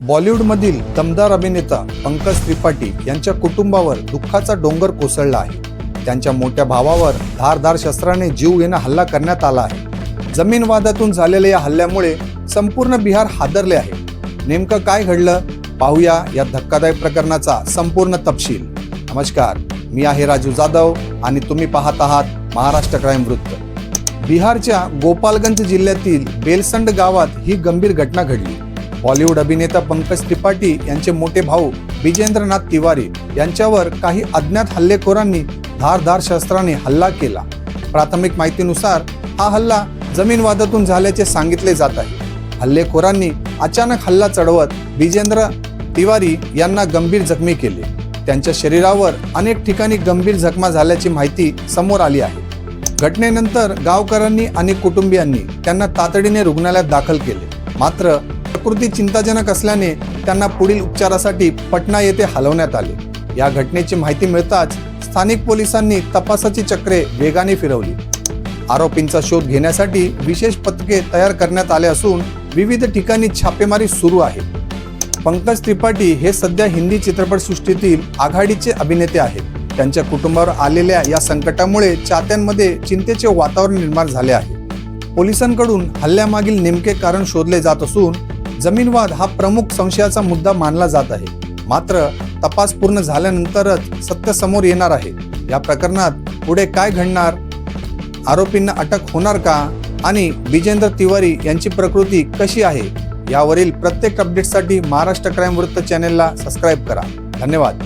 बॉलिवूडमधील दमदार अभिनेता पंकज त्रिपाठी यांच्या कुटुंबावर दुःखाचा डोंगर कोसळला आहे। त्यांच्या मोठ्या भावावर धारदार शस्त्राने जीव घेणा हल्ला करण्यात आला आहे। जमीन वादातून झालेल्या या हल्ल्यामुळे संपूर्ण बिहार हादरले आहे। नेमकं काय घडलं पाहूया या धक्कादायक प्रकरणाचा संपूर्ण तपशील। नमस्कार, मी आहे राजू जाधव आणि तुम्ही पाहत आहात महाराष्ट्र क्राईम वृत्त। बिहारच्या गोपालगंज जिल्ह्यातील बेलसंड गावात ही गंभीर घटना घडली। बॉलिवूड अभिनेता पंकज त्रिपाठी यांचे मोठे भाऊ विजेंद्रनाथ तिवारी यांच्यावर काही अज्ञात हल्लेखोरांनी धारदार शस्त्राने हल्ला केला। प्राथमिक माहितीनुसार हा हल्ला जमीन वादातून झाल्याचे सांगितले जात आहे। हल्लेखोरांनी अचानक हल्ला चढवत विजेंद्र तिवारी यांना गंभीर जखमी केले। त्यांच्या शरीरावर अनेक ठिकाणी गंभीर जखमा झाल्याची माहिती समोर आली आहे। घटनेनंतर गावकऱ्यांनी आणि कुटुंबियांनी त्यांना तातडीने रुग्णालयात दाखल केले, मात्र प्रकृती चिंताजनक असल्याने त्यांना पुढील उपचारासाठी पटना येथे हलवण्यात आले। या घटनेची माहिती मिळताच स्थानिक पोलिसांनी तपासाची चक्रे वेगाने फिरवली। आरोपींचा शोध घेण्यासाठी विशेष पथके तयार करण्यात आले असून विविध ठिकाणी छापेमारी सुरू आहे। पंकज त्रिपाठी हे सध्या हिंदी चित्रपटसृष्टीतील आघाडीचे अभिनेते आहेत। त्यांच्या कुटुंबावर आलेल्या या संकटामुळे चाहत्यांमध्ये चिंतेचे वातावरण निर्माण झाले आहे। पोलिसांकडून हल्ल्यामागील नेमके कारण शोधले जात असून जमीन वाद हा प्रमुख संशयाचा मुद्दा मानला जात आहे। मात्र तपास पूर्ण झाल्यानंतरच सत्य समोर येणार आहे। या प्रकरणात पुढे काय घडणार, आरोपींना अटक होणार का आणि विजेंद्र तिवारी यांची प्रकृती कशी आहे, यावरील प्रत्येक अपडेटसाठी महाराष्ट्र क्राईम वृत्त चॅनेलला सबस्क्राईब करा। धन्यवाद।